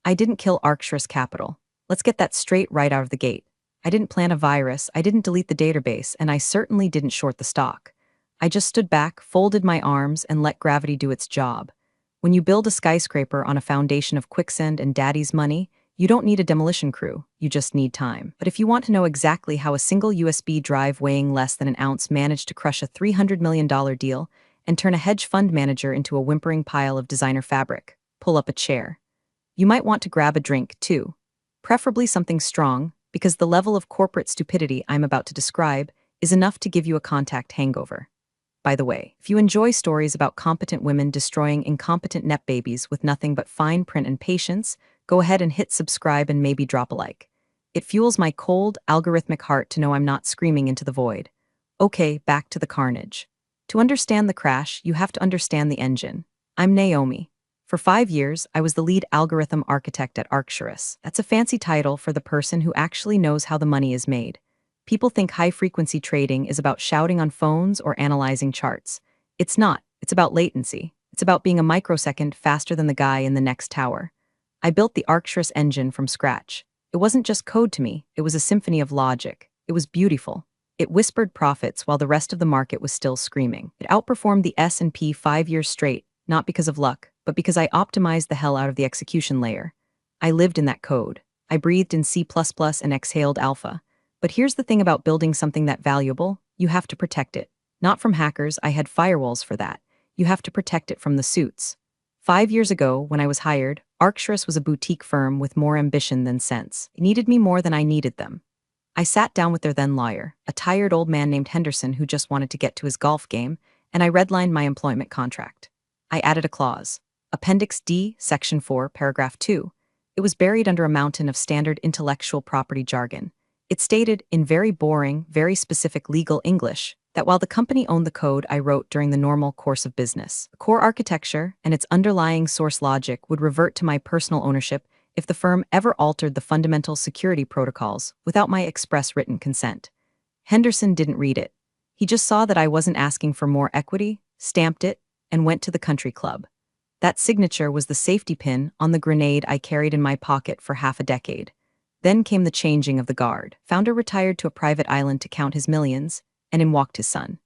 I didn't kill Arcturus Capital. Let's get that straight right out of the gate. I didn't plant a virus, I didn't delete the database, and I certainly didn't short the stock. I just stood back, folded my arms, and let gravity do its job. When you build a skyscraper on a foundation of quicksand and daddy's money, you don't need a demolition crew, you just need time. But if you want to know exactly how a single USB drive weighing less than an ounce managed to crush a $300 million deal and turn a hedge fund manager into a whimpering pile of designer fabric, pull up a chair. You might want to grab a drink, too. Preferably something strong, because the level of corporate stupidity I'm about to describe is enough to give you a contact hangover. By the way, if you enjoy stories about competent women destroying incompetent net babies with nothing but fine print and patience, go ahead and hit subscribe and maybe drop a like. It fuels my cold, algorithmic heart to know I'm not screaming into the void. Okay, back to the carnage. To understand the crash, you have to understand the engine. I'm Naomi. For 5 years, I was the lead algorithm architect at Arcturus. That's a fancy title for the person who actually knows how the money is made. People think high-frequency trading is about shouting on phones or analyzing charts. It's not. It's about latency. It's about being a microsecond faster than the guy in the next tower. I built the Arcturus engine from scratch. It wasn't just code to me, it was a symphony of logic. It was beautiful. It whispered profits while the rest of the market was still screaming. It outperformed the S&P 5 years straight, not because of luck, but because I optimized the hell out of the execution layer. I lived in that code. I breathed in C++ and exhaled alpha. But here's the thing about building something that valuable, you have to protect it. Not from hackers, I had firewalls for that. You have to protect it from the suits. 5 years ago, when I was hired, Arcturus was a boutique firm with more ambition than sense. It needed me more than I needed them. I sat down with their then lawyer, a tired old man named Henderson who just wanted to get to his golf game, and I redlined my employment contract. I added a clause. Appendix D, Section 4, Paragraph 2. It was buried under a mountain of standard intellectual property jargon. It stated, in very boring, very specific legal English, that while the company owned the code I wrote during the normal course of business, the core architecture and its underlying source logic would revert to my personal ownership if the firm ever altered the fundamental security protocols without my express written consent. Henderson didn't read it. He just saw that I wasn't asking for more equity, stamped it, and went to the country club. That signature was the safety pin on the grenade I carried in my pocket for half a decade. Then came the changing of the guard. Founder retired to a private island to count his millions, and in walked his son.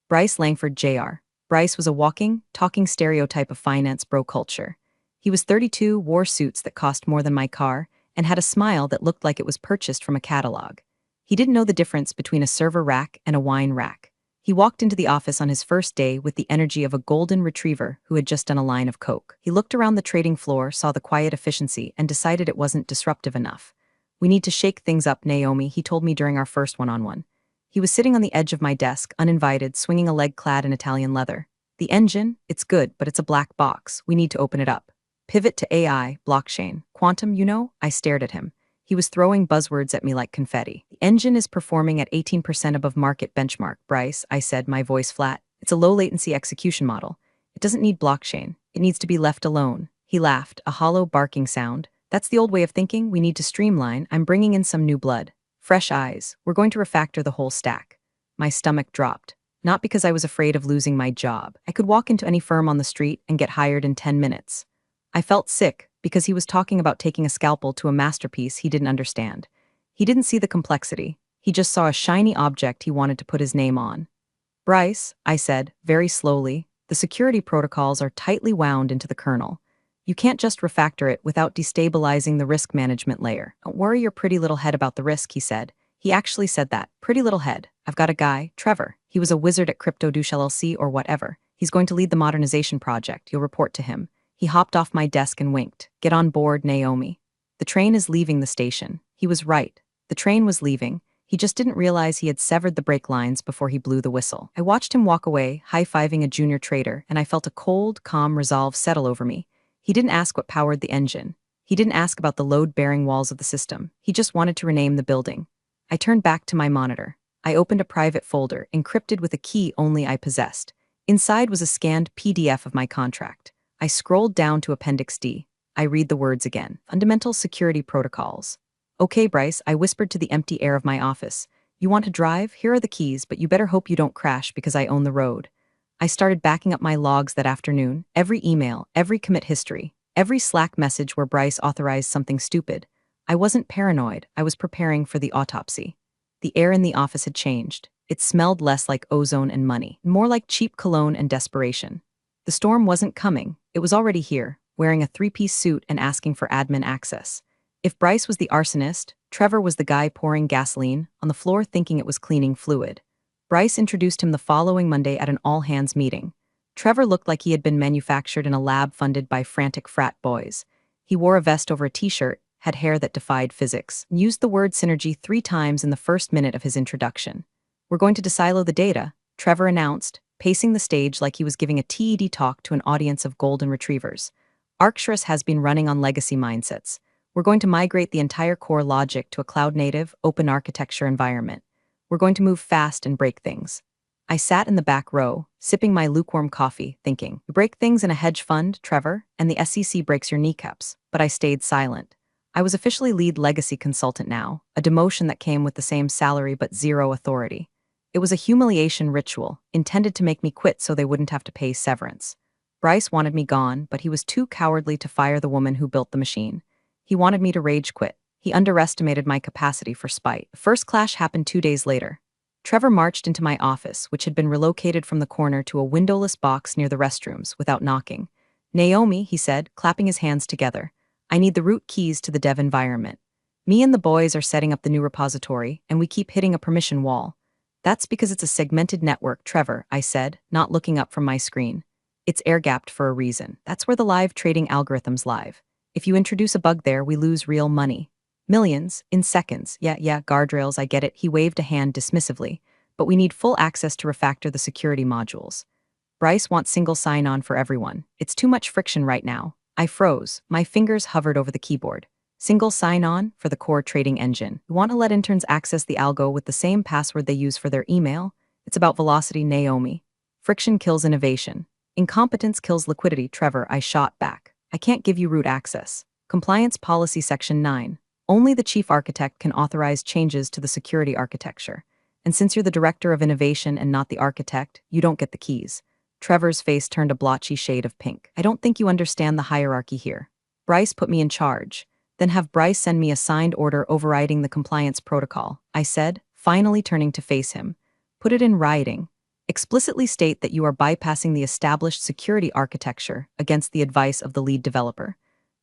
Bryce Langford Jr. Bryce was a walking, talking stereotype of finance bro culture. He was 32, wore suits that cost more than my car, and had a smile that looked like it was purchased from a catalog. He didn't know the difference between a server rack and a wine rack. He walked into the office on his first day with the energy of a golden retriever who had just done a line of coke. He looked around the trading floor, saw the quiet efficiency, and decided it wasn't disruptive enough. "We need to shake things up, Naomi," he told me during our first one-on-one. He was sitting on the edge of my desk, uninvited, swinging a leg clad in Italian leather. "The engine? It's good, but it's a black box. We need to open it up. Pivot to AI, blockchain, quantum, you know?" I stared at him. He was throwing buzzwords at me like confetti. "The engine is performing at 18% above market benchmark, Bryce," I said, my voice flat. "It's a low-latency execution model. It doesn't need blockchain. It needs to be left alone." He laughed, a hollow barking sound. "That's the old way of thinking. We need to streamline. I'm bringing in some new blood. Fresh eyes. We're going to refactor the whole stack." My stomach dropped. Not because I was afraid of losing my job. I could walk into any firm on the street and get hired in 10 minutes. I felt sick because he was talking about taking a scalpel to a masterpiece he didn't understand. He didn't see the complexity. He just saw a shiny object he wanted to put his name on. "Bryce," I said, very slowly, "the security protocols are tightly wound into the kernel. You can't just refactor it without destabilizing the risk management layer. Don't worry your pretty little head about the risk," he said. He actually said that. "Pretty little head. I've got a guy, Trevor. He was a wizard at Crypto Douche LLC or whatever. He's going to lead the modernization project. You'll report to him." He hopped off my desk and winked. "Get on board, Naomi. The train is leaving the station." He was right. The train was leaving. He just didn't realize he had severed the brake lines before he blew the whistle. I watched him walk away, high-fiving a junior trader, and I felt a cold, calm resolve settle over me. He didn't ask what powered the engine. He didn't ask about the load-bearing walls of the system. He just wanted to rename the building. I turned back to my monitor. I opened a private folder, encrypted with a key only I possessed. Inside was a scanned PDF of my contract. I scrolled down to Appendix D. I read the words again. Fundamental security protocols. "Okay, Bryce," I whispered to the empty air of my office. "You want to drive? Here are the keys, but you better hope you don't crash because I own the road." I started backing up my logs that afternoon, every email, every commit history. Every Slack message where Bryce authorized something stupid. I wasn't paranoid, I was preparing for the autopsy. The air in the office had changed. It smelled less like ozone and money, more like cheap cologne and desperation. The storm wasn't coming, it was already here, wearing a three-piece suit and asking for admin access. If Bryce was the arsonist, Trevor was the guy pouring gasoline on the floor thinking it was cleaning fluid. Bryce introduced him the following Monday at an all-hands meeting. Trevor looked like he had been manufactured in a lab funded by frantic frat boys. He wore a vest over a t-shirt, had hair that defied physics, and used the word synergy 3 times in the first minute of his introduction. "We're going to desilo the data," Trevor announced, pacing the stage like he was giving a TED talk to an audience of golden retrievers. "Arcturus has been running on legacy mindsets. We're going to migrate the entire core logic to a cloud-native, open architecture environment. We're going to move fast and break things." I sat in the back row, sipping my lukewarm coffee, thinking, "You break things in a hedge fund, Trevor, and the SEC breaks your kneecaps." But I stayed silent. I was officially lead legacy consultant now, a demotion that came with the same salary but zero authority. It was a humiliation ritual, intended to make me quit so they wouldn't have to pay severance. Bryce wanted me gone, but he was too cowardly to fire the woman who built the machine. He wanted me to rage quit. He underestimated my capacity for spite. The first clash happened 2 days later. Trevor marched into my office, which had been relocated from the corner to a windowless box near the restrooms, without knocking. "Naomi," he said, clapping his hands together, "I need the root keys to the dev environment. Me and the boys are setting up the new repository, and we keep hitting a permission wall." "That's because it's a segmented network, Trevor," I said, not looking up from my screen. "It's air-gapped for a reason. That's where the live trading algorithms live. If you introduce a bug there, we lose real money. Millions, in seconds. Yeah, guardrails, I get it." He waved a hand dismissively. "But we need full access to refactor the security modules. Bryce wants single sign-on for everyone. It's too much friction right now." I froze. My fingers hovered over the keyboard. "Single sign-on for the core trading engine. We want to let interns access the algo with the same password they use for their email. It's about velocity, Naomi. Friction kills innovation. Incompetence kills liquidity, Trevor," I shot back. "I can't give you root access. Compliance Policy Section 9. Only the chief architect can authorize changes to the security architecture. And since you're the director of innovation and not the architect, you don't get the keys." Trevor's face turned a blotchy shade of pink. "I don't think you understand the hierarchy here. Bryce put me in charge. Then have Bryce send me a signed order overriding the compliance protocol," I said, finally turning to face him. "Put it in writing. Explicitly state that you are bypassing the established security architecture against the advice of the lead developer."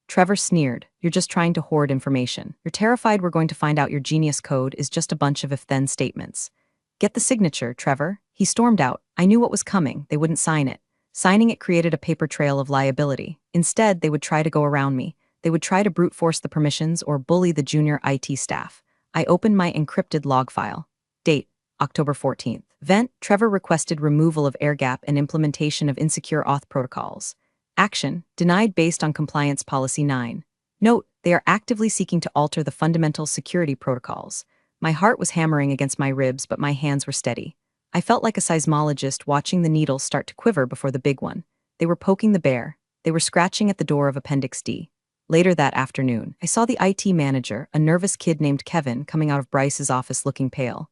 Trevor sneered. "You're just trying to hoard information. You're terrified we're going to find out your genius code is just a bunch of if-then statements. Get the signature, Trevor." He stormed out. I knew what was coming. They wouldn't sign it. Signing it created a paper trail of liability. Instead, they would try to go around me. They would try to brute force the permissions or bully the junior IT staff. I opened my encrypted log file. Date, October 14th. Vent, Trevor requested removal of air-gap and implementation of insecure auth protocols. Action, denied based on Compliance Policy 9. Note, they are actively seeking to alter the fundamental security protocols. My heart was hammering against my ribs, but my hands were steady. I felt like a seismologist watching the needles start to quiver before the big one. They were poking the bear. They were scratching at the door of Appendix D. Later that afternoon, I saw the IT manager, a nervous kid named Kevin, coming out of Bryce's office looking pale.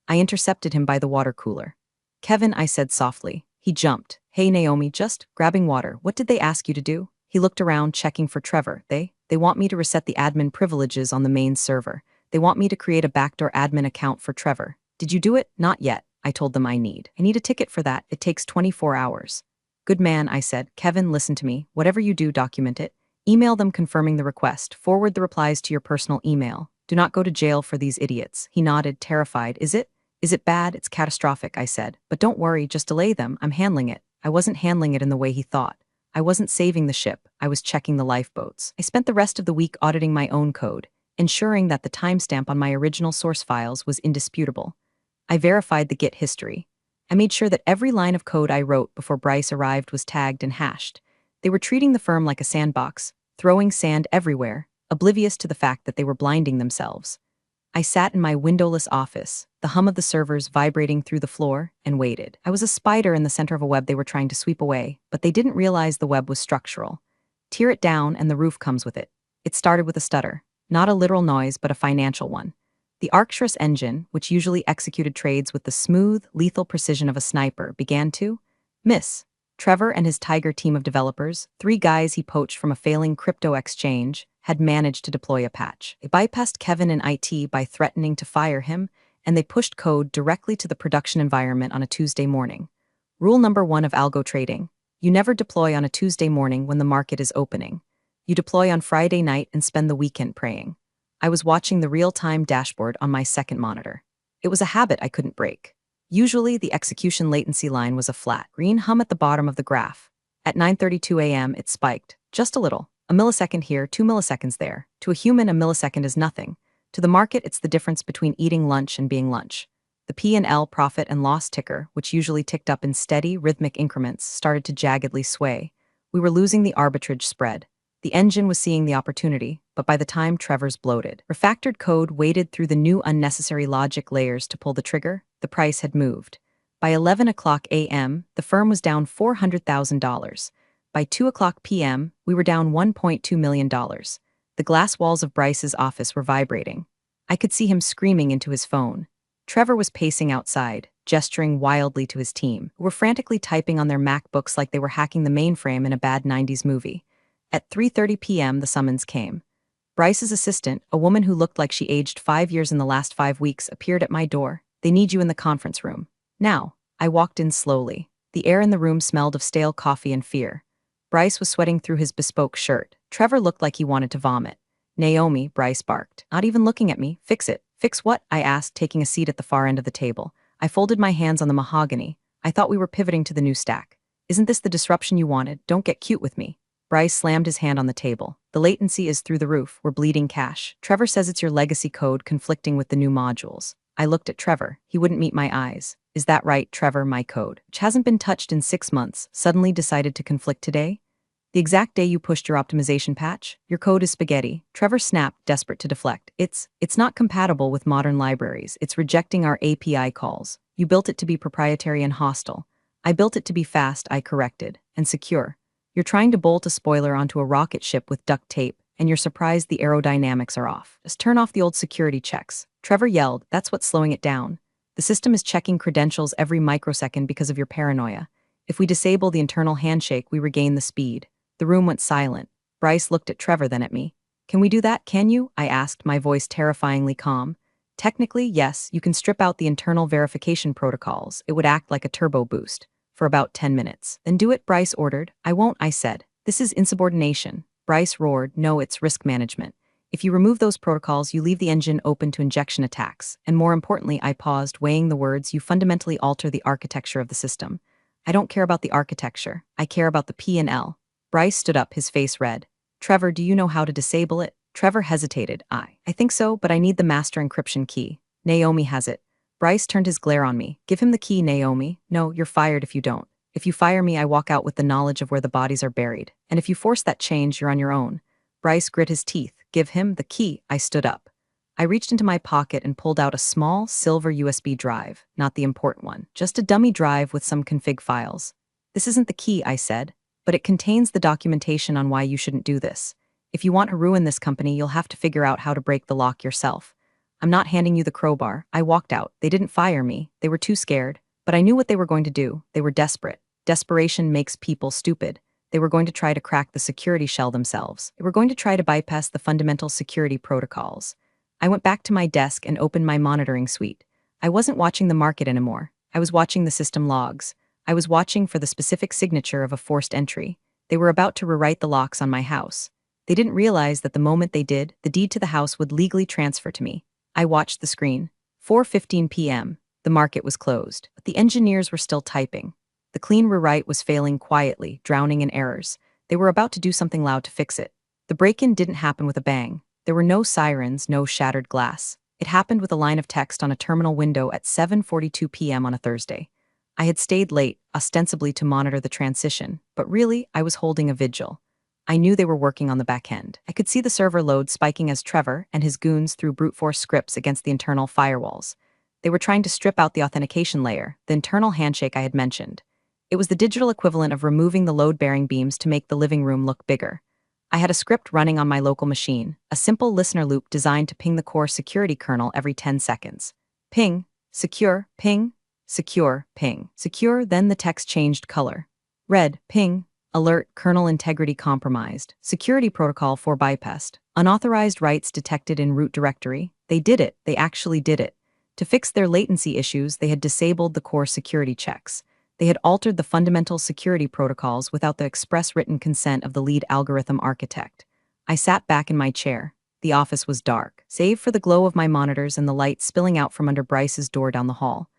I intercepted him by the water cooler. "Kevin," I said softly. He jumped. "Hey, Naomi, just grabbing water. What did they ask you to do?" He looked around, checking for Trevor. They want me to reset the admin privileges on the main server. They want me to create a backdoor admin account for Trevor. Did you do it? Not yet. I told them I need a ticket for that. It takes 24 hours. Good man, I said. Kevin, listen to me. Whatever you do, document it. Email them confirming the request. Forward the replies to your personal email. Do not go to jail for these idiots. He nodded, terrified. Is it bad? It's catastrophic, I said. But don't worry, just delay them. I'm handling it. I wasn't handling it in the way he thought. I wasn't saving the ship. I was checking the lifeboats. I spent the rest of the week auditing my own code, ensuring that the timestamp on my original source files was indisputable. I verified the Git history. I made sure that every line of code I wrote before Bryce arrived was tagged and hashed. They were treating the firm like a sandbox, throwing sand everywhere, oblivious to the fact that they were blinding themselves. I sat in my windowless office, the hum of the servers vibrating through the floor, and waited. I was a spider in the center of a web they were trying to sweep away, but they didn't realize the web was structural. Tear it down and the roof comes with it. It started with a stutter, not a literal noise, but a financial one. The Arcturus engine, which usually executed trades with the smooth, lethal precision of a sniper, began to miss. Trevor and his Tiger team of developers, 3 guys he poached from a failing crypto exchange, had managed to deploy a patch. They bypassed Kevin in IT by threatening to fire him, and they pushed code directly to the production environment on a Tuesday morning. Rule number 1 of algo trading: you never deploy on a Tuesday morning when the market is opening. You deploy on Friday night and spend the weekend praying. I was watching the real-time dashboard on my second monitor. It was a habit I couldn't break. Usually, the execution latency line was a flat, green hum at the bottom of the graph. At 9:32 a.m., it spiked, just a little. A millisecond here, 2 milliseconds there. To a human, a millisecond is nothing. To the market, it's the difference between eating lunch and being lunch. The P&L profit and loss ticker, which usually ticked up in steady, rhythmic increments, started to jaggedly sway. We were losing the arbitrage spread. The engine was seeing the opportunity, but by the time Trevor's bloated, refactored code waded through the new unnecessary logic layers to pull the trigger, the price had moved. By 11 o'clock a.m., the firm was down $400,000. By 2 o'clock p.m., we were down $1.2 million. The glass walls of Bryce's office were vibrating. I could see him screaming into his phone. Trevor was pacing outside, gesturing wildly to his team, who were frantically typing on their MacBooks like they were hacking the mainframe in a bad 90s movie. At 3:30 p.m., the summons came. Bryce's assistant, a woman who looked like she aged 5 years in the last 5 weeks, appeared at my door. "They need you in the conference room." Now, I walked in slowly. The air in the room smelled of stale coffee and fear. Bryce was sweating through his bespoke shirt. Trevor looked like he wanted to vomit. "Naomi," Bryce barked, not even looking at me. "Fix it." "Fix what?" I asked, taking a seat at the far end of the table. I folded my hands on the mahogany. I thought we were pivoting to the new stack. "Isn't this the disruption you wanted? Don't get cute with me." Bryce slammed his hand on the table. "The latency is through the roof. We're bleeding cash. Trevor says it's your legacy code conflicting with the new modules." I looked at Trevor. He wouldn't meet my eyes. "Is that right, Trevor? My code, which hasn't been touched in 6 months, suddenly decided to conflict today? The exact day you pushed your optimization patch? Your code is spaghetti." Trevor snapped, desperate to deflect. It's not compatible with modern libraries. It's rejecting our API calls. You built it to be proprietary and hostile. I built it to be fast," I corrected, "and secure. You're trying to bolt a spoiler onto a rocket ship with duct tape, and you're surprised the aerodynamics are off. Just turn off the old security checks." Trevor yelled, "That's what's slowing it down. The system is checking credentials every microsecond because of your paranoia. If we disable the internal handshake, we regain the speed." The room went silent. Bryce looked at Trevor, then at me. "Can we do that, can you?" I asked, my voice terrifyingly calm. "Technically, yes, you can strip out the internal verification protocols. It would act like a turbo boost. For about 10 minutes. Then do it," Bryce ordered. "I won't," I said. "This is insubordination." Bryce roared, "No, it's risk management. If you remove those protocols, you leave the engine open to injection attacks. And more importantly," I paused, weighing the words, "you fundamentally alter the architecture of the system." "I don't care about the architecture. I care about the P&L. Bryce stood up, his face red. "Trevor, do you know how to disable it?" Trevor hesitated. I think so, but I need the master encryption key." "Naomi has it." Bryce turned his glare on me. "Give him the key, Naomi." "No, you're fired if you don't. If you fire me, I walk out with the knowledge of where the bodies are buried. And if you force that change, you're on your own." Bryce grit his teeth. "Give him the key." I stood up. I reached into my pocket and pulled out a small, silver USB drive, not the important one, just a dummy drive with some config files. "This isn't the key," I said, "but it contains the documentation on why you shouldn't do this. If you want to ruin this company, you'll have to figure out how to break the lock yourself. I'm not handing you the crowbar." I walked out. They didn't fire me. They were too scared. But I knew what they were going to do. They were desperate. Desperation makes people stupid. They were going to try to crack the security shell themselves. They were going to try to bypass the fundamental security protocols. I went back to my desk and opened my monitoring suite. I wasn't watching the market anymore. I was watching the system logs. I was watching for the specific signature of a forced entry. They were about to rewrite the locks on my house. They didn't realize that the moment they did, the deed to the house would legally transfer to me. I watched the screen. 4:15 p.m. The market was closed, but the engineers were still typing. The clean rewrite was failing quietly, drowning in errors. They were about to do something loud to fix it. The break-in didn't happen with a bang. There were no sirens, no shattered glass. It happened with a line of text on a terminal window at 7:42 p.m. on a Thursday. I had stayed late, ostensibly to monitor the transition, but really, I was holding a vigil. I knew they were working on the back end. I could see the server load spiking as Trevor and his goons threw brute force scripts against the internal firewalls. They were trying to strip out the authentication layer, the internal handshake I had mentioned. It was the digital equivalent of removing the load-bearing beams to make the living room look bigger. I had a script running on my local machine, a simple listener loop designed to ping the core security kernel every 10 seconds. Ping, secure, ping, secure, ping, secure, then the text changed color. Red, ping, alert, kernel integrity compromised, security protocol for bypassed, unauthorized writes detected in root directory. They did it, they actually did it. To fix their latency issues, they had disabled the core security checks. They had altered the fundamental security protocols without the express written consent of the lead algorithm architect. I sat back in my chair. The office was dark, save for the glow of my monitors and the light spilling out from under Bryce's door down the hall.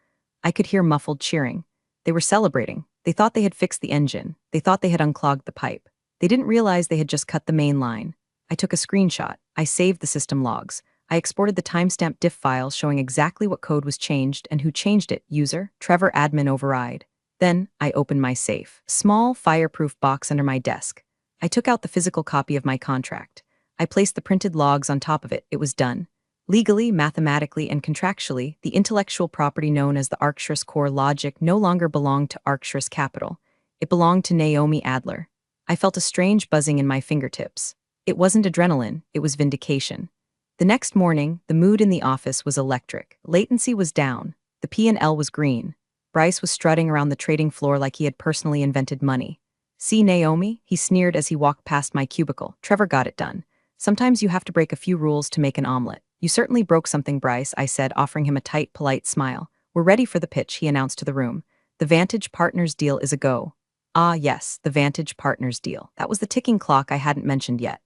I could hear muffled cheering. They were celebrating. They thought they had fixed the engine. They thought they had unclogged the pipe. They didn't realize they had just cut the main line. I took a screenshot. I saved the system logs. I exported the timestamp diff files showing exactly what code was changed and who changed it. User, Trevor admin override. Then, I opened my safe. Small, fireproof box under my desk. I took out the physical copy of my contract. I placed the printed logs on top of it. It was done. Legally, mathematically, and contractually, the intellectual property known as the Arcturus core logic no longer belonged to Arcturus Capital. It belonged to Naomi Adler. I felt a strange buzzing in my fingertips. It wasn't adrenaline, it was vindication. The next morning, the mood in the office was electric. Latency was down. The P&L was green. Bryce was strutting around the trading floor like he had personally invented money. "See, Naomi?" he sneered as he walked past my cubicle. "Trevor got it done. Sometimes you have to break a few rules to make an omelet." "You certainly broke something, Bryce," I said, offering him a tight, polite smile. "We're ready for the pitch," he announced to the room. "The Vantage Partners deal is a go." Ah, yes, the Vantage Partners deal. That was the ticking clock I hadn't mentioned yet.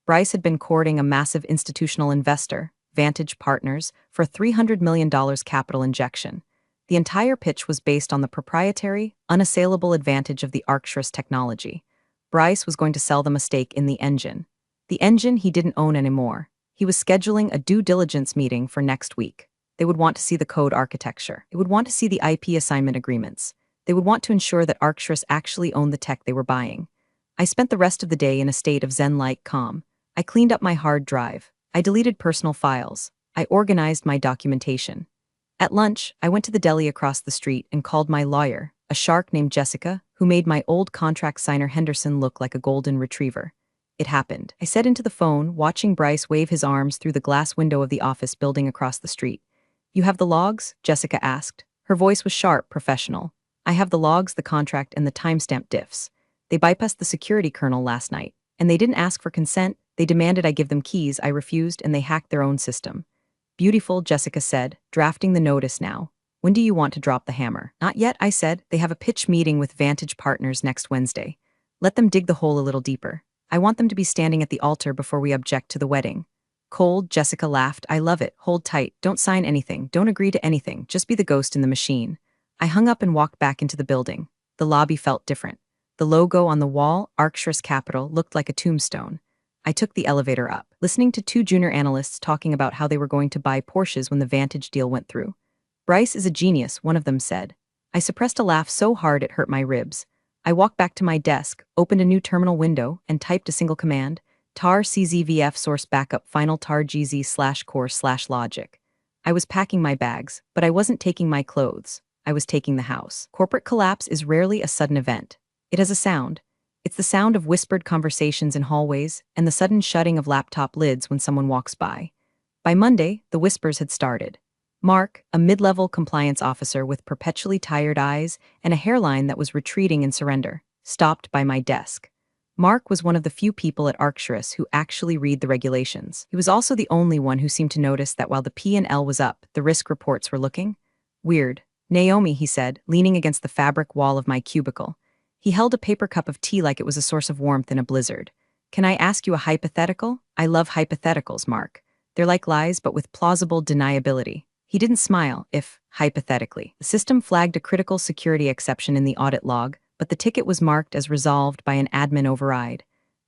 Bryce had been courting a massive institutional investor, Vantage Partners, for a $300 million capital injection. The entire pitch was based on the proprietary, unassailable advantage of the Arcturus technology. Bryce was going to sell them a stake in the engine. The engine he didn't own anymore. He was scheduling a due diligence meeting for next week. They would want to see the code architecture. They would want to see the IP assignment agreements. They would want to ensure that Arcturus actually owned the tech they were buying. I spent the rest of the day in a state of zen-like calm. I cleaned up my hard drive. I deleted personal files. I organized my documentation. At lunch, I went to the deli across the street and called my lawyer, a shark named Jessica, who made my old contract signer Henderson look like a golden retriever. It happened. I said into the phone, watching Bryce wave his arms through the glass window of the office building across the street. "You have the logs?" Jessica asked. Her voice was sharp, professional. "I have the logs, the contract, and the timestamp diffs. They bypassed the security kernel last night. And they didn't ask for consent. They demanded I give them keys. I refused, and they hacked their own system." "Beautiful," Jessica said, drafting the notice now. "When do you want to drop the hammer?" "Not yet," I said. "They have a pitch meeting with Vantage Partners next Wednesday. Let them dig the hole a little deeper. I want them to be standing at the altar before we object to the wedding." "Cold," Jessica laughed. "I love it. Hold tight. Don't sign anything. Don't agree to anything. Just be the ghost in the machine." I hung up and walked back into the building. The lobby felt different. The logo on the wall, Arcturus Capital, looked like a tombstone. I took the elevator up, listening to two junior analysts talking about how they were going to buy Porsches when the Vantage deal went through. "Bryce is a genius," one of them said. I suppressed a laugh so hard it hurt my ribs. I walked back to my desk, opened a new terminal window, and typed a single command: tar czvf source backup final tar gz/core/logic. I was packing my bags, but I wasn't taking my clothes. I was taking the house. Corporate collapse is rarely a sudden event. It has a sound. It's the sound of whispered conversations in hallways and the sudden shutting of laptop lids when someone walks by. By Monday, the whispers had started. Mark, a mid-level compliance officer with perpetually tired eyes and a hairline that was retreating in surrender, stopped by my desk. Mark was one of the few people at Arcturus who actually read the regulations. He was also the only one who seemed to notice that while the P&L was up, the risk reports were looking weird. "Naomi," he said, leaning against the fabric wall of my cubicle. He held a paper cup of tea like it was a source of warmth in a blizzard. "Can I ask you a hypothetical?" "I love hypotheticals, Mark. They're like lies, but with plausible deniability." He didn't smile, if, hypothetically. The system flagged a critical security exception in the audit log, but the ticket was marked as resolved by an admin override.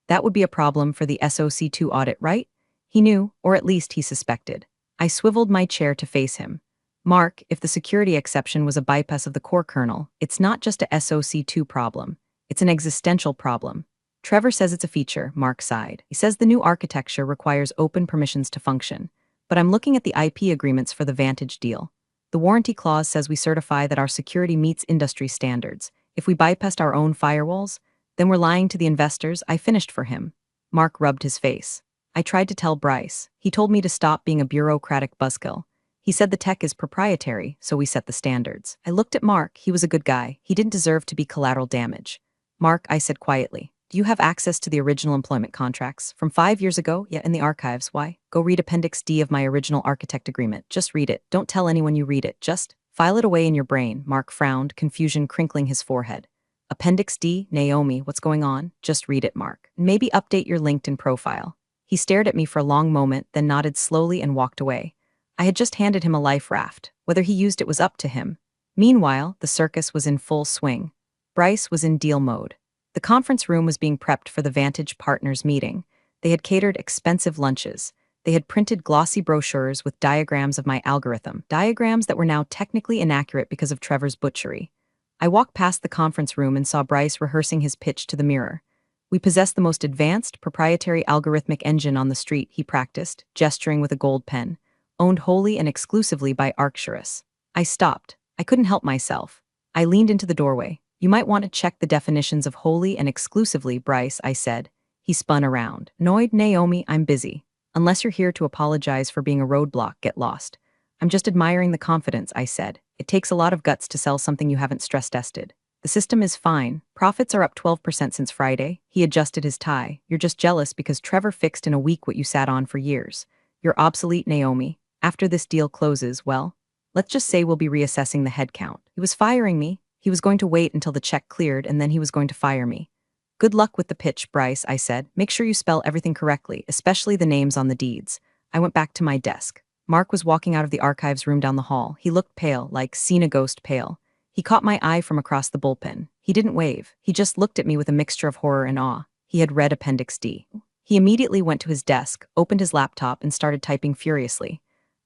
That would be a problem for the SOC2 audit, right? He knew, or at least he suspected. I swiveled my chair to face him. "Mark, if the security exception was a bypass of the core kernel, it's not just a SOC2 problem. It's an existential problem." "Trevor says it's a feature," Mark sighed. "He says the new architecture requires open permissions to function. But I'm looking at the IP agreements for the Vantage deal. The warranty clause says we certify that our security meets industry standards. If we bypassed our own firewalls, then we're lying to the investors." I finished for him. Mark rubbed his face. "I tried to tell Bryce. He told me to stop being a bureaucratic buzzkill. He said the tech is proprietary, so we set the standards." I looked at Mark. He was a good guy. He didn't deserve to be collateral damage. Mark, I said quietly. Do you have access to the original employment contracts from 5 years ago? Yeah, in the archives. Why? Go read Appendix D of my original architect agreement. Just read it. Don't tell anyone you read it. Just file it away in your brain. Mark frowned, confusion crinkling his forehead. Appendix D, Naomi, what's going on? Just read it, Mark. Maybe update your LinkedIn profile. He stared at me for a long moment, then nodded slowly and walked away. I had just handed him a life raft. Whether he used it was up to him. Meanwhile, the circus was in full swing. Bryce was in deal mode. The conference room was being prepped for the Vantage Partners meeting. They had catered expensive lunches. They had printed glossy brochures with diagrams of my algorithm, diagrams that were now technically inaccurate because of Trevor's butchery. I walked past the conference room and saw Bryce rehearsing his pitch to the mirror. We possess the most advanced, proprietary algorithmic engine on the street, he practiced, gesturing with a gold pen, owned wholly and exclusively by Arcturus. I stopped. I couldn't help myself. I leaned into the doorway. You might want to check the definitions of wholly and exclusively, Bryce, I said. He spun around. Annoyed, Naomi, I'm busy. Unless you're here to apologize for being a roadblock, get lost. I'm just admiring the confidence, I said. It takes a lot of guts to sell something you haven't stress-tested. The system is fine. Profits are up 12% since Friday. He adjusted his tie. You're just jealous because Trevor fixed in a week what you sat on for years. You're obsolete, Naomi. After this deal closes, well, let's just say we'll be reassessing the headcount. He was firing me. He was going to wait until the check cleared and then he was going to fire me. Good luck with the pitch, Bryce, I said. Make sure you spell everything correctly, especially the names on the deeds. I went back to my desk. Mark was walking out of the archives room down the hall. He looked pale, like seen a ghost pale. He caught my eye from across the bullpen. He didn't wave. He just looked at me with a mixture of horror and awe. He had read Appendix D. He immediately went to his desk, opened his laptop, and started typing furiously.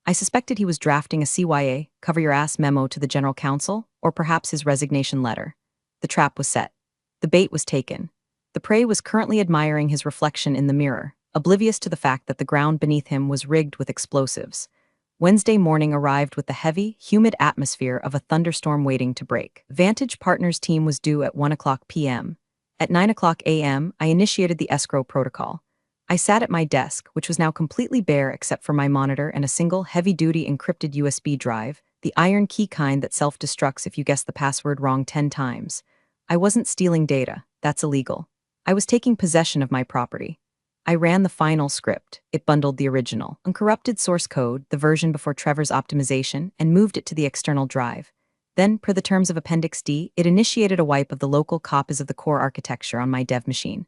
I suspected he was drafting a CYA, cover-your-ass memo to the general counsel, or perhaps his resignation letter. The trap was set. The bait was taken. The prey was currently admiring his reflection in the mirror, oblivious to the fact that the ground beneath him was rigged with explosives. Wednesday morning arrived with the heavy, humid atmosphere of a thunderstorm waiting to break. Vantage Partners team was due at 1:00 p.m. At 9:00 a.m., I initiated the escrow protocol. I sat at my desk, which was now completely bare except for my monitor and a single heavy-duty encrypted USB drive, the iron key kind that self-destructs if you guess the password wrong 10 times. I wasn't stealing data. That's illegal. I was taking possession of my property. I ran the final script. It bundled the original, uncorrupted source code, the version before Trevor's optimization, and moved it to the external drive. Then, per the terms of Appendix D, it initiated a wipe of the local copies of the core architecture on my dev machine.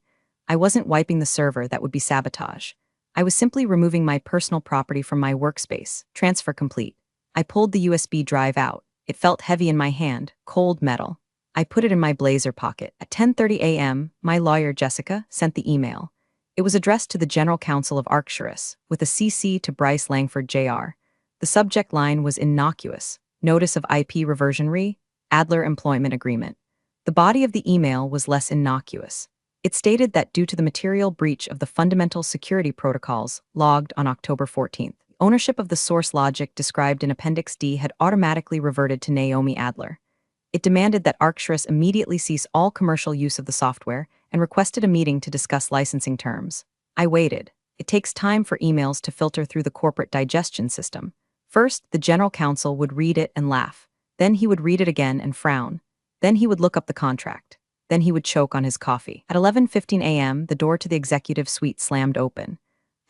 I wasn't wiping the server, that would be sabotage. I was simply removing my personal property from my workspace. Transfer complete. I pulled the USB drive out. It felt heavy in my hand, cold metal. I put it in my blazer pocket. At 10:30 a.m., my lawyer, Jessica, sent the email. It was addressed to the General Counsel of Arcturus, with a CC to Bryce Langford Jr. The subject line was innocuous. Notice of IP reversion re, Adler Employment Agreement. The body of the email was less innocuous. It stated that due to the material breach of the fundamental security protocols logged on October 14th, ownership of the source logic described in Appendix D had automatically reverted to Naomi Adler. It demanded that Arcturus immediately cease all commercial use of the software and requested a meeting to discuss licensing terms. I waited. It takes time for emails to filter through the corporate digestion system. First, the general counsel would read it and laugh. Then he would read it again and frown. Then he would look up the contract. Then he would choke on his coffee. At 11:15 a.m., the door to the executive suite slammed open.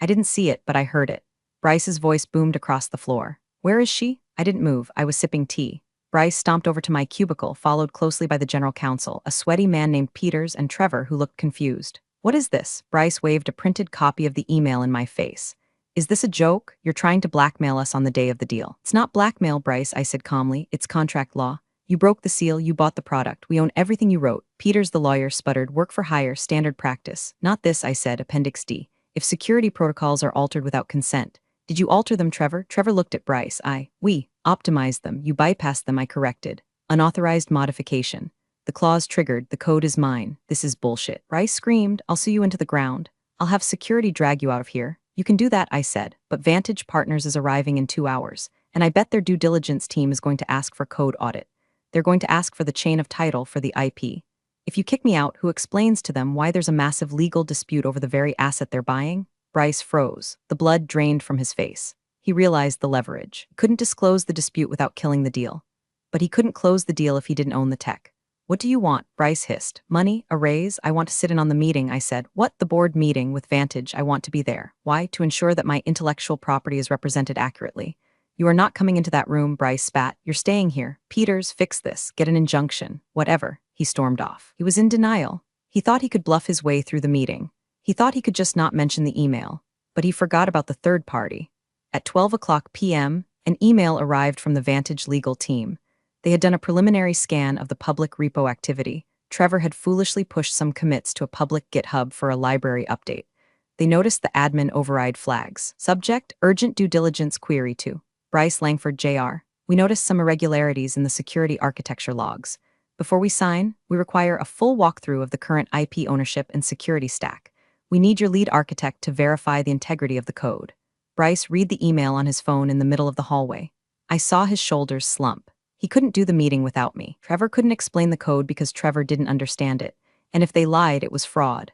I didn't see it, but I heard it. Bryce's voice boomed across the floor. Where is she? I didn't move. I was sipping tea. Bryce stomped over to my cubicle, followed closely by the general counsel, a sweaty man named Peters, and Trevor, who looked confused. What is this? Bryce waved a printed copy of the email in my face. Is this a joke? You're trying to blackmail us on the day of the deal. It's not blackmail, Bryce, I said calmly. It's contract law. You broke the seal, you bought the product, we own everything you wrote. Peters, the lawyer, sputtered, work for hire, standard practice. Not this, I said, Appendix D. If security protocols are altered without consent. Did you alter them, Trevor? Trevor looked at Bryce. We optimized them, you bypassed them, I corrected. Unauthorized modification. The clause triggered, the code is mine. This is bullshit. Bryce screamed, I'll sue you into the ground. I'll have security drag you out of here. You can do that, I said, but Vantage Partners is arriving in 2 hours, and I bet their due diligence team is going to ask for code audit. They're going to ask for the chain of title for the IP. If you kick me out, who explains to them why there's a massive legal dispute over the very asset they're buying? Bryce froze. The blood drained from his face. He realized the leverage. He couldn't disclose the dispute without killing the deal. But he couldn't close the deal if he didn't own the tech. What do you want? Bryce hissed. Money? A raise? I want to sit in on the meeting, I said. What? The board meeting with Vantage. I want to be there. Why? To ensure that my intellectual property is represented accurately. You are not coming into that room, Bryce spat. You're staying here. Peters, fix this. Get an injunction. Whatever. He stormed off. He was in denial. He thought he could bluff his way through the meeting. He thought he could just not mention the email. But he forgot about the third party. At 12 p.m., an email arrived from the Vantage legal team. They had done a preliminary scan of the public repo activity. Trevor had foolishly pushed some commits to a public GitHub for a library update. They noticed the admin override flags. Subject, urgent due diligence query to Bryce Langford Jr. We noticed some irregularities in the security architecture logs. Before we sign, we require a full walkthrough of the current IP ownership and security stack. We need your lead architect to verify the integrity of the code. Bryce read the email on his phone in the middle of the hallway. I saw his shoulders slump. He couldn't do the meeting without me. Trevor couldn't explain the code because Trevor didn't understand it, and if they lied, it was fraud.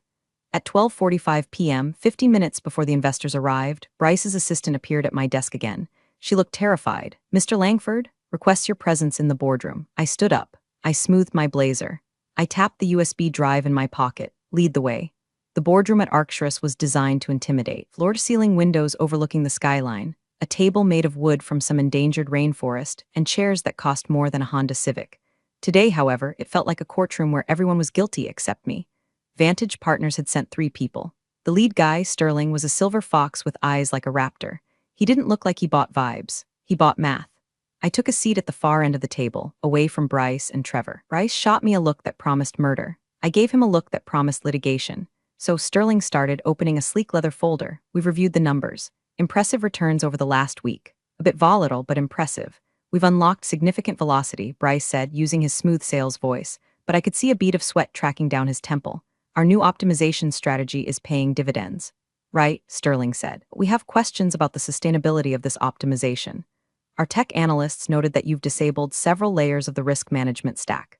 At 12:45 p.m., 50 minutes before the investors arrived, Bryce's assistant appeared at my desk again. She looked terrified. Mr. Langford, requests your presence in the boardroom. I stood up. I smoothed my blazer. I tapped the USB drive in my pocket. Lead the way. The boardroom at Arcturus was designed to intimidate. Floor-to-ceiling windows overlooking the skyline, a table made of wood from some endangered rainforest, and chairs that cost more than a Honda Civic. Today, however, it felt like a courtroom where everyone was guilty except me. Vantage Partners had sent 3 people. The lead guy, Sterling, was a silver fox with eyes like a raptor. He didn't look like he bought vibes. He bought math. I took a seat at the far end of the table, away from Bryce and Trevor. Bryce shot me a look that promised murder. I gave him a look that promised litigation. So Sterling started opening a sleek leather folder. We've reviewed the numbers. Impressive returns over the last week. A bit volatile, but impressive. We've unlocked significant velocity, Bryce said, using his smooth sales voice, but I could see a bead of sweat tracking down his temple. Our new optimization strategy is paying dividends. Right, Sterling said. We have questions about the sustainability of this optimization. Our tech analysts noted that you've disabled several layers of the risk management stack.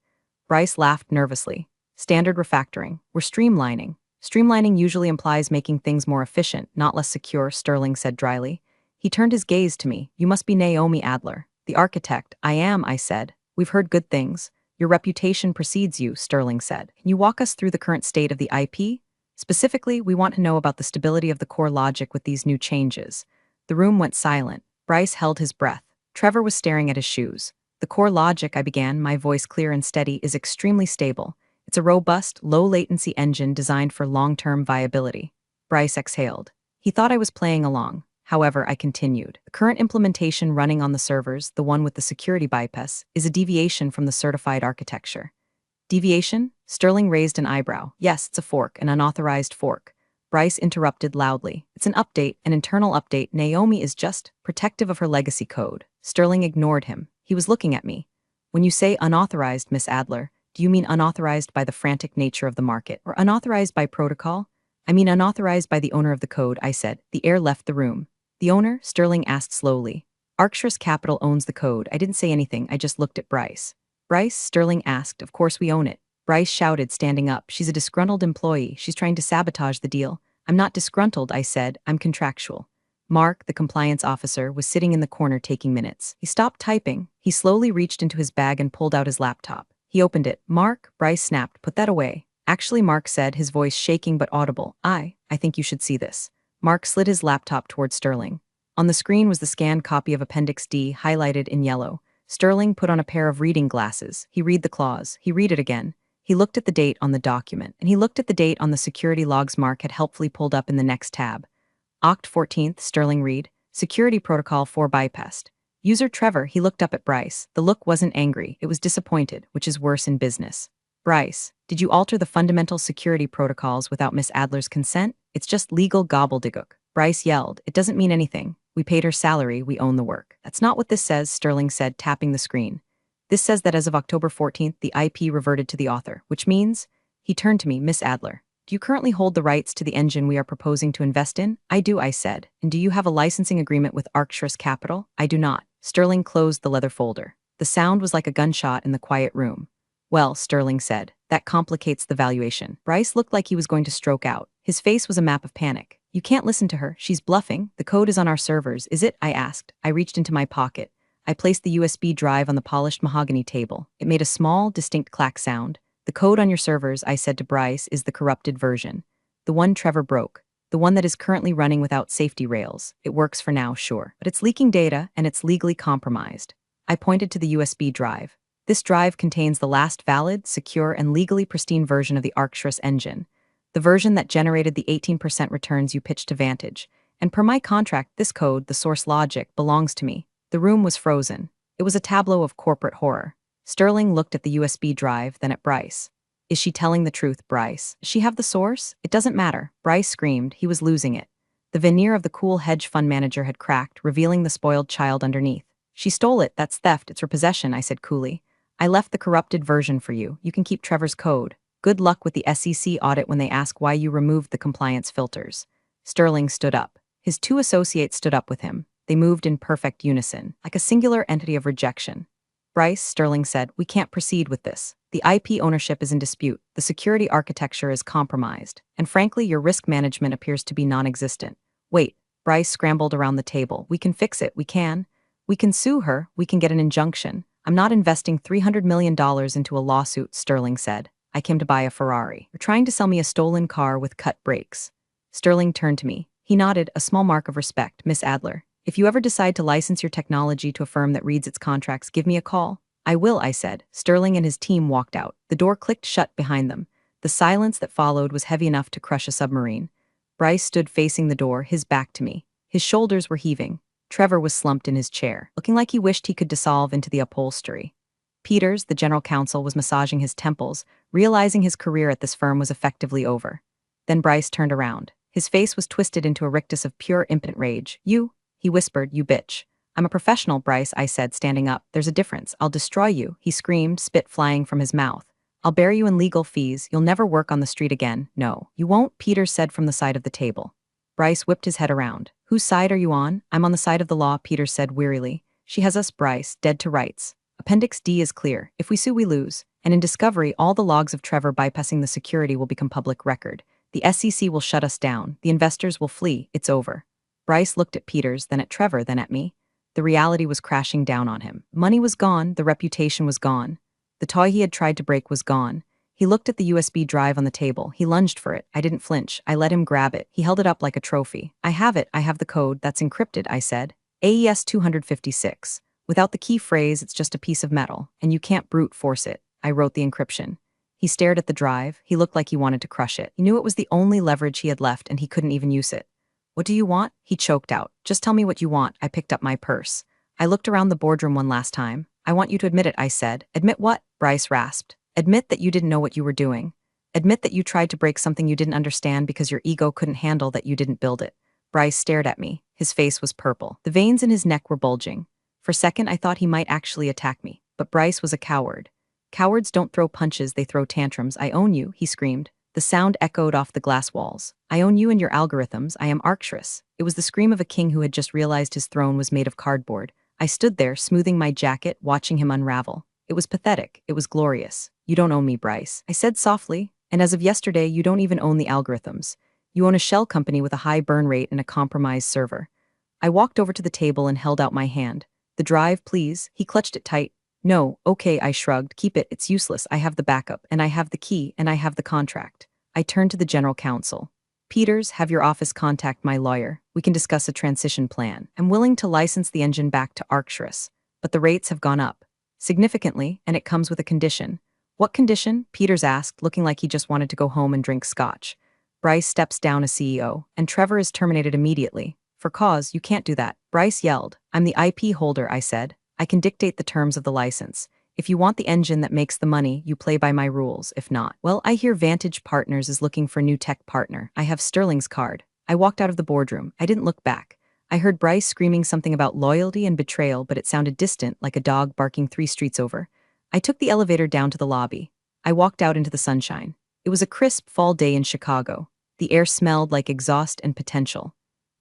Bryce laughed nervously. Standard refactoring. We're streamlining. Streamlining usually implies making things more efficient, not less secure, Sterling said dryly. He turned his gaze to me. You must be Naomi Adler, the architect. I am, I said. We've heard good things. Your reputation precedes you, Sterling said. Can you walk us through the current state of the IP? Specifically, we want to know about the stability of the core logic with these new changes. The room went silent. Bryce held his breath. Trevor was staring at his shoes. The core logic, I began, my voice clear and steady, is extremely stable. It's a robust, low-latency engine designed for long-term viability. Bryce exhaled. He thought I was playing along. However, I continued. The current implementation running on the servers, the one with the security bypass, is a deviation from the certified architecture. Deviation? Sterling raised an eyebrow. Yes, it's a fork, an unauthorized fork. Bryce interrupted loudly. It's an update, an internal update. Naomi is just protective of her legacy code. Sterling ignored him. He was looking at me. When you say unauthorized, Miss Adler, do you mean unauthorized by the frantic nature of the market, or unauthorized by protocol? I mean unauthorized by the owner of the code, I said. The air left the room. The owner? Sterling asked slowly. Arcturus Capital owns the code. I didn't say anything, I just looked at Bryce. Bryce? Sterling asked. Of course we own it. Bryce shouted, standing up. She's a disgruntled employee. She's trying to sabotage the deal. I'm not disgruntled, I said. I'm contractual. Mark, the compliance officer, was sitting in the corner taking minutes. He stopped typing. He slowly reached into his bag and pulled out his laptop. He opened it. Mark, Bryce snapped, put that away. Actually, Mark said, his voice shaking but audible. I think you should see this. Mark slid his laptop toward Sterling. On the screen was the scanned copy of Appendix D, highlighted in yellow. Sterling put on a pair of reading glasses. He read the clause. He read it again. He looked at the date on the document, and he looked at the date on the security logs Mark had helpfully pulled up in the next tab. Oct 14th, Sterling read, Security Protocol 4 bypassed. User Trevor, he looked up at Bryce. The look wasn't angry, it was disappointed, which is worse in business. Bryce, did you alter the fundamental security protocols without Miss Adler's consent? It's just legal gobbledygook. Bryce yelled, it doesn't mean anything. We paid her salary, we own the work. That's not what this says, Sterling said, tapping the screen. This says that as of October 14th, the IP reverted to the author, which means, he turned to me, Miss Adler. Do you currently hold the rights to the engine we are proposing to invest in? I do, I said. And do you have a licensing agreement with Arcturus Capital? I do not. Sterling closed the leather folder. The sound was like a gunshot in the quiet room. Well, Sterling said, that complicates the valuation. Bryce looked like he was going to stroke out. His face was a map of panic. You can't listen to her. She's bluffing. The code is on our servers. Is it? I asked. I reached into my pocket. I placed the USB drive on the polished mahogany table. It made a small, distinct clack sound. The code on your servers, I said to Bryce, is the corrupted version. The one Trevor broke. The one that is currently running without safety rails. It works for now, sure. But it's leaking data, and it's legally compromised. I pointed to the USB drive. This drive contains the last valid, secure, and legally pristine version of the Arcturus engine. The version that generated the 18% returns you pitched to Vantage. And per my contract, this code, the source logic, belongs to me. The room was frozen. It was a tableau of corporate horror. Sterling looked at the USB drive, then at Bryce. Is she telling the truth, Bryce? Does she have the source? It doesn't matter. Bryce screamed. He was losing it. The veneer of the cool hedge fund manager had cracked, revealing the spoiled child underneath. She stole it. That's theft. It's her possession, I said coolly. I left the corrupted version for you. You can keep Trevor's code. Good luck with the SEC audit when they ask why you removed the compliance filters. Sterling stood up. His two associates stood up with him. They moved in perfect unison, like a singular entity of rejection. Bryce, Sterling said, we can't proceed with this. The IP ownership is in dispute, the security architecture is compromised, and frankly, your risk management appears to be non-existent. Wait, Bryce scrambled around the table. We can fix it, we can. We can sue her, we can get an injunction. I'm not investing $300 million into a lawsuit, Sterling said. I came to buy a Ferrari. You're trying to sell me a stolen car with cut brakes. Sterling turned to me. He nodded, a small mark of respect. Miss Adler, if you ever decide to license your technology to a firm that reads its contracts, give me a call. I will, I said. Sterling and his team walked out. The door clicked shut behind them. The silence that followed was heavy enough to crush a submarine. Bryce stood facing the door, his back to me. His shoulders were heaving. Trevor was slumped in his chair, looking like he wished he could dissolve into the upholstery. Peters, the general counsel, was massaging his temples, realizing his career at this firm was effectively over. Then Bryce turned around. His face was twisted into a rictus of pure impotent rage. You, he whispered, you bitch. I'm a professional, Bryce, I said, standing up. There's a difference. I'll destroy you, he screamed, spit flying from his mouth. I'll bury you in legal fees. You'll never work on the street again. No, you won't, Peters said from the side of the table. Bryce whipped his head around. Whose side are you on? I'm on the side of the law, Peters said wearily. She has us, Bryce, dead to rights. Appendix D is clear. If we sue, we lose. And in discovery, all the logs of Trevor bypassing the security will become public record. The SEC will shut us down. The investors will flee. It's over. Bryce looked at Peters, then at Trevor, then at me. The reality was crashing down on him. Money was gone. The reputation was gone. The toy he had tried to break was gone. He looked at the USB drive on the table. He lunged for it. I didn't flinch. I let him grab it. He held it up like a trophy. I have it. I have the code. That's encrypted, I said. AES 256. Without the key phrase, it's just a piece of metal, and you can't brute force it. I wrote the encryption. He stared at the drive. He looked like he wanted to crush it. He knew it was the only leverage he had left, and he couldn't even use it. What do you want? He choked out. Just tell me what you want. I picked up my purse. I looked around the boardroom one last time. I want you to admit it, I said. Admit what? Bryce rasped. Admit that you didn't know what you were doing. Admit that you tried to break something you didn't understand because your ego couldn't handle that you didn't build it. Bryce stared at me. His face was purple. The veins in his neck were bulging. For a second, I thought he might actually attack me. But Bryce was a coward. Cowards don't throw punches, they throw tantrums. I own you, he screamed. The sound echoed off the glass walls. I own you and your algorithms. I am Arcturus. It was the scream of a king who had just realized his throne was made of cardboard. I stood there, smoothing my jacket, watching him unravel. It was pathetic. It was glorious. You don't own me, Bryce, I said softly. And as of yesterday, you don't even own the algorithms. You own a shell company with a high burn rate and a compromised server. I walked over to the table and held out my hand. The drive, please. He clutched it tight. No, okay, I shrugged. Keep it, it's useless. I have the backup, and I have the key, and I have the contract. I turned to the general counsel. Peters, have your office contact my lawyer. We can discuss a transition plan. I'm willing to license the engine back to Arcturus, but the rates have gone up significantly, and it comes with a condition. What condition? Peters asked, looking like he just wanted to go home and drink scotch. Bryce steps down as CEO, and Trevor is terminated immediately. For cause, you can't do that. Bryce yelled. I'm the IP holder, I said. I can dictate the terms of the license. If you want the engine that makes the money, you play by my rules. If not, well, I hear Vantage Partners is looking for a new tech partner. I have Sterling's card. I walked out of the boardroom. I didn't look back. I heard Bryce screaming something about loyalty and betrayal, but it sounded distant, like a dog barking 3 streets over. I took the elevator down to the lobby. I walked out into the sunshine. It was a crisp fall day in Chicago. The air smelled like exhaust and potential.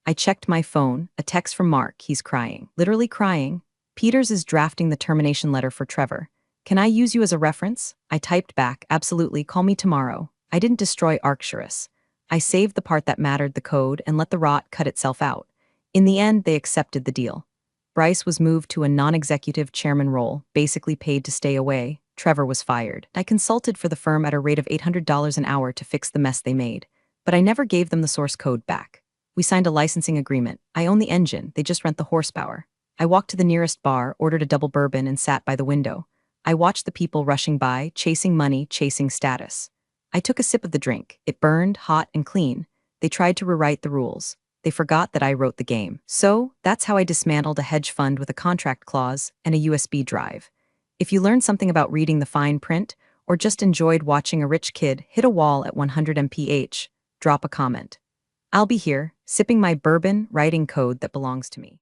I checked my phone. A text from Mark. He's crying. Literally crying. Peters is drafting the termination letter for Trevor. Can I use you as a reference? I typed back, absolutely, call me tomorrow. I didn't destroy Arcturus. I saved the part that mattered, the code, and let the rot cut itself out. In the end, they accepted the deal. Bryce was moved to a non-executive chairman role, basically paid to stay away. Trevor was fired. I consulted for the firm at a rate of $800 an hour to fix the mess they made, but I never gave them the source code back. We signed a licensing agreement. I own the engine, they just rent the horsepower. I walked to the nearest bar, ordered a double bourbon, and sat by the window. I watched the people rushing by, chasing money, chasing status. I took a sip of the drink. It burned, hot and clean. They tried to rewrite the rules. They forgot that I wrote the game. So, that's how I dismantled a hedge fund with a contract clause and a USB drive. If you learned something about reading the fine print, or just enjoyed watching a rich kid hit a wall at 100 mph, drop a comment. I'll be here, sipping my bourbon, writing code that belongs to me.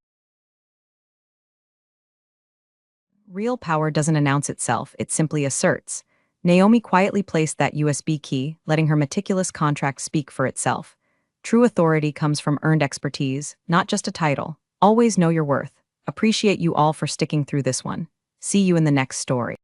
Real power doesn't announce itself, it simply asserts. Naomi quietly placed that USB key, letting her meticulous contract speak for itself. True authority comes from earned expertise, not just a title. Always know your worth. Appreciate you all for sticking through this one. See you in the next story.